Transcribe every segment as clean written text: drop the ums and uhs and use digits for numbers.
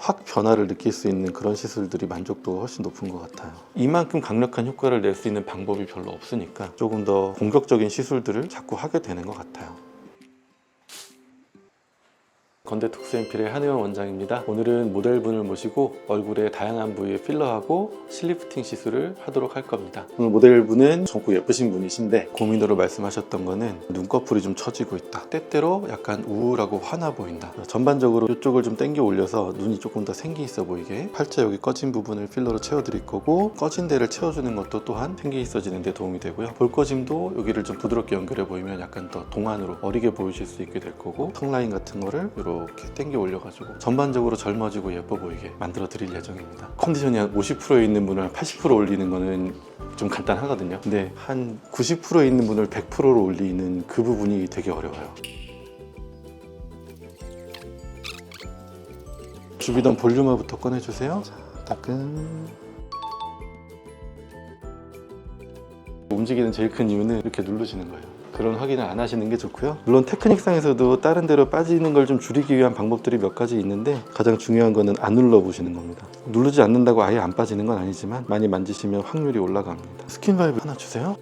확 변화를 느낄 수 있는 그런 시술들이 만족도가 훨씬 높은 것 같아요. 이만큼 강력한 효과를 낼 수 있는 방법이 별로 없으니까 조금 더 공격적인 시술들을 자꾸 하게 되는 것 같아요. 건대톡스앰필의 한의원 원장입니다. 오늘은 모델분을 모시고 얼굴의 다양한 부위에 필러하고 실리프팅 시술을 하도록 할 겁니다. 오늘 모델분은 젊고 예쁘신 분이신데 고민으로 말씀하셨던 거는 눈꺼풀이 좀 처지고 있다. 때때로 약간 우울하고 화나 보인다. 전반적으로 이쪽을 좀 당겨 올려서 눈이 조금 더 생기 있어 보이게 팔자 여기 꺼진 부분을 필러로 채워드릴 거고, 꺼진 데를 채워주는 것도 또한 생기 있어지는 데 도움이 되고요. 볼꺼짐도 여기를 좀 부드럽게 연결해 보이면 약간 더 동안으로 어리게 보이실 수 있게 될 거고, 턱 라인 같은 거를 이렇게 당겨 올려가지고 전반적으로 젊어지고 예뻐 보이게 만들어 드릴 예정입니다. 컨디션이 한 50%에 있는 분을 한 80% 올리는 거는 좀 간단하거든요. 근데 한 90%에 있는 분을 100%로 올리는 그 부분이 되게 어려워요. 주비던 볼륨화부터 꺼내주세요. 자, 따끔. 움직이는 제일 큰 이유는 이렇게 누르시는 거예요. 그런 확인을 안 하시는 게 좋고요. 물론 테크닉상에서도 다른 데로 빠지는 걸 좀 줄이기 위한 방법들이 몇 가지 있는데, 가장 중요한 거는 안 눌러 보시는 겁니다. 누르지 않는다고 아예 안 빠지는 건 아니지만 많이 만지시면 확률이 올라갑니다. 스킨 바이브 하나 주세요.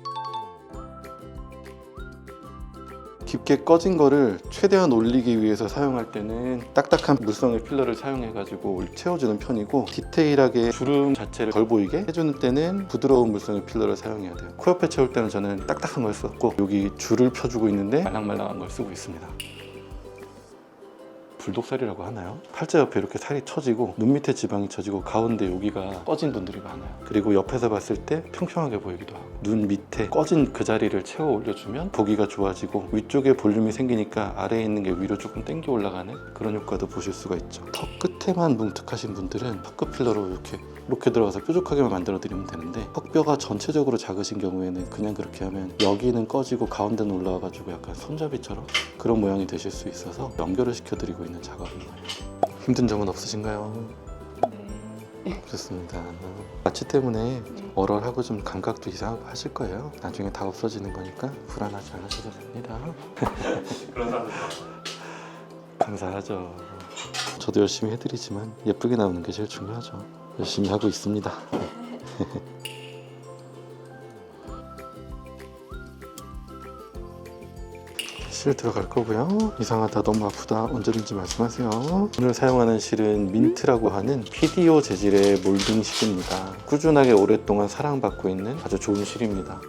깊게 꺼진 거를 최대한 올리기 위해서 사용할 때는 딱딱한 물성의 필러를 사용해가지고 채워주는 편이고, 디테일하게 주름 자체를 덜 보이게 해주는 때는 부드러운 물성의 필러를 사용해야 돼요. 코 옆에 채울 때는 저는 딱딱한 걸 썼고, 여기 줄을 펴주고 있는데 말랑말랑한 걸 쓰고 있습니다. 불독살이라고 하나요? 팔자 옆에 이렇게 살이 처지고 눈 밑에 지방이 처지고 가운데 여기가 꺼진 분들이 많아요. 그리고 옆에서 봤을 때 평평하게 보이기도 하고, 눈 밑에 꺼진 그 자리를 채워 올려주면 보기가 좋아지고, 위쪽에 볼륨이 생기니까 아래에 있는 게 위로 조금 당겨 올라가는 그런 효과도 보실 수가 있죠. 턱 끝에만 뭉툭하신 분들은 턱끝 필러로 이렇게 들어가서 뾰족하게만 만들어 드리면 되는데, 턱뼈가 전체적으로 작으신 경우에는 그냥 그렇게 하면 여기는 꺼지고 가운데는 올라와 가지고 약간 손잡이처럼 그런 모양이 되실 수 있어서 연결을 시켜 드리고 있는 작업입니다. 힘든 점은 없으신가요? 좋습니다. 마취 때문에 얼얼하고 좀 감각도 이상하고 하실 거예요. 나중에 다 없어지는 거니까 불안하지 않으셔도 됩니다. 그런 사람들 감사하죠. 저도 열심히 해드리지만 예쁘게 나오는 게 제일 중요하죠. 열심히 하고 있습니다. 실 들어갈 거고요. 이상하다, 너무 아프다, 언제든지 말씀하세요. 오늘 사용하는 실은 민트라고 하는 PDO 재질의 몰딩 실입니다. 꾸준하게 오랫동안 사랑받고 있는 아주 좋은 실입니다.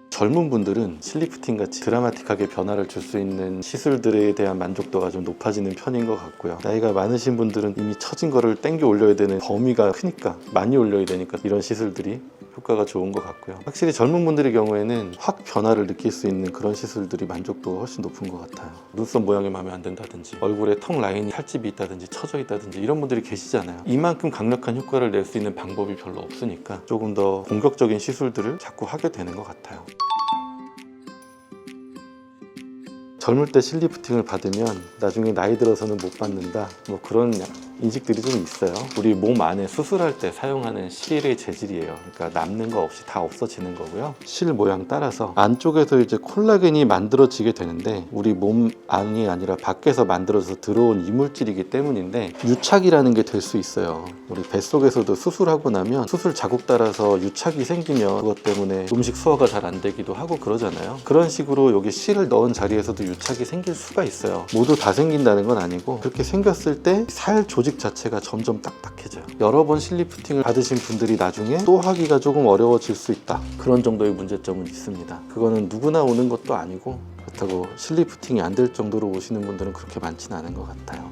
젊은 분들은 실리프팅 같이 드라마틱하게 변화를 줄 수 있는 시술들에 대한 만족도가 좀 높아지는 편인 것 같고요. 나이가 많으신 분들은 이미 처진 거를 당겨 올려야 되는 범위가 크니까, 많이 올려야 되니까 이런 시술들이 효과가 좋은 것 같고요. 확실히 젊은 분들의 경우에는 확 변화를 느낄 수 있는 그런 시술들이 만족도가 훨씬 높은 것 같아요. 눈썹 모양이 마음에 안 든다든지, 얼굴에 턱 라인이 살집이 있다든지 처져 있다든지 이런 분들이 계시잖아요. 이만큼 강력한 효과를 낼 수 있는 방법이 별로 없으니까 조금 더 공격적인 시술들을 자꾸 하게 되는 것 같아요. 젊을 때 실리프팅을 받으면 나중에 나이 들어서는 못 받는다, 뭐 그런 인식들이 좀 있어요. 우리 몸 안에 수술할 때 사용하는 실의 재질이에요. 그러니까 남는 거 없이 다 없어지는 거고요. 실 모양 따라서 안쪽에서 이제 콜라겐이 만들어지게 되는데, 우리 몸 안이 아니라 밖에서 만들어져서 들어온 이물질이기 때문인데 유착이라는 게 될 수 있어요. 우리 뱃속에서도 수술하고 나면 수술 자국 따라서 유착이 생기면 그것 때문에 음식 소화가 잘 안 되기도 하고 그러잖아요. 그런 식으로 여기 실을 넣은 자리에서도 유착이 생길 수가 있어요. 모두 다 생긴다는 건 아니고, 그렇게 생겼을 때 살 조직 자체가 점점 딱딱해져요. 여러 번 실리프팅을 받으신 분들이 나중에 또 하기가 조금 어려워질 수 있다, 그런 정도의 문제점은 있습니다. 그거는 누구나 오는 것도 아니고, 그렇다고 실리프팅이 안 될 정도로 오시는 분들은 그렇게 많지는 않은 것 같아요.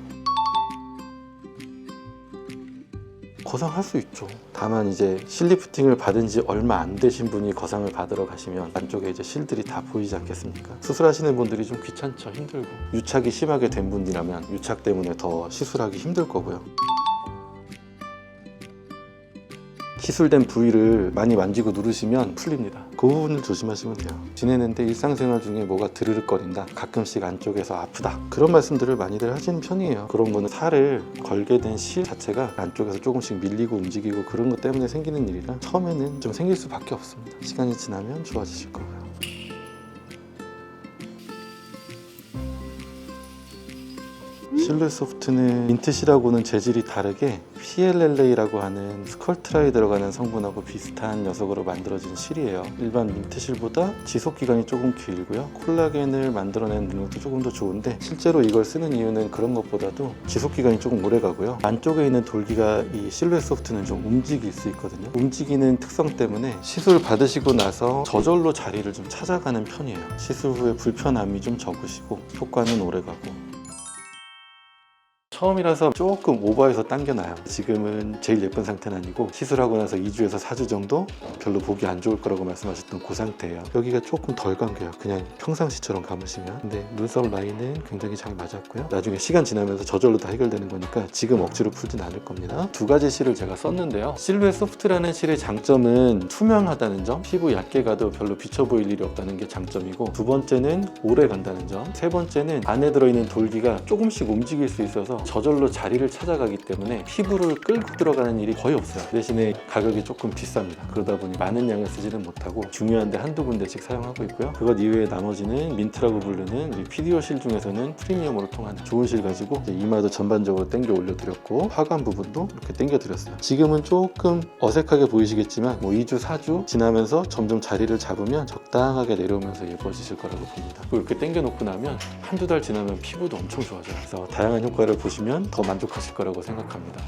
거상할 수 있죠. 다만 이제 실리프팅을 받은 지 얼마 안 되신 분이 거상을 받으러 가시면 안쪽에 이제 실들이 다 보이지 않겠습니까? 수술하시는 분들이 좀 귀찮죠. 힘들고, 유착이 심하게 된 분이라면 유착 때문에 더 시술하기 힘들 거고요. 시술된 부위를 많이 만지고 누르시면 풀립니다. 그 부분을 조심하시면 돼요. 지내는데 일상생활 중에 뭐가 드르륵거린다, 가끔씩 안쪽에서 아프다, 그런 말씀들을 많이들 하시는 편이에요. 그런 거는 살을 걸게 된 실 자체가 안쪽에서 조금씩 밀리고 움직이고 그런 것 때문에 생기는 일이라 처음에는 좀 생길 수밖에 없습니다. 시간이 지나면 좋아지실 거고요. 실루엣 소프트는 민트실하고는 재질이 다르게 PLLA라고 하는 스컬트라에 들어가는 성분하고 비슷한 녀석으로 만들어진 실이에요. 일반 민트실보다 지속기간이 조금 길고요. 콜라겐을 만들어내는 능력도 조금 더 좋은데 실제로 이걸 쓰는 이유는 그런 것보다도 지속기간이 조금 오래 가고요. 안쪽에 있는 돌기가 이 실루엣 소프트는 좀 움직일 수 있거든요. 움직이는 특성 때문에 시술 받으시고 나서 저절로 자리를 좀 찾아가는 편이에요. 시술 후에 불편함이 좀 적으시고 효과는 오래 가고. 처음이라서 조금 오버해서 당겨놔요. 지금은 제일 예쁜 상태는 아니고 시술하고 나서 2주에서 4주 정도 별로 보기 안 좋을 거라고 말씀하셨던 그 상태예요. 여기가 조금 덜 감겨요. 그냥 평상시처럼 감으시면. 근데 눈썹 라인은 굉장히 잘 맞았고요. 나중에 시간 지나면서 저절로 다 해결되는 거니까 지금 억지로 풀진 않을 겁니다. 두 가지 실을 제가 썼는데요. 실루엣 소프트라는 실의 장점은 투명하다는 점, 피부 얇게 가도 별로 비쳐 보일 일이 없다는 게 장점이고, 두 번째는 오래 간다는 점, 세 번째는 안에 들어있는 돌기가 조금씩 움직일 수 있어서 저절로 자리를 찾아가기 때문에 피부를 끌고 들어가는 일이 거의 없어요. 대신에 가격이 조금 비쌉니다. 그러다 보니 많은 양을 쓰지는 못하고 중요한데 한두 군데씩 사용하고 있고요. 그것 이외에 나머지는 민트라고 부르는 우리 PDO 실 중에서는 프리미엄으로 통하는 좋은 실 가지고 이제 이마도 전반적으로 당겨 올려드렸고 하관 부분도 이렇게 당겨 드렸어요. 지금은 조금 어색하게 보이시겠지만 뭐 2주, 4주 지나면서 점점 자리를 잡으면 적당하게 내려오면서 예뻐지실 거라고 봅니다. 그리고 이렇게 당겨 놓고 나면 한두 달 지나면 피부도 엄청 좋아져요. 그래서 다양한 효과를 보시면 더 만족하실 거라고 생각합니다.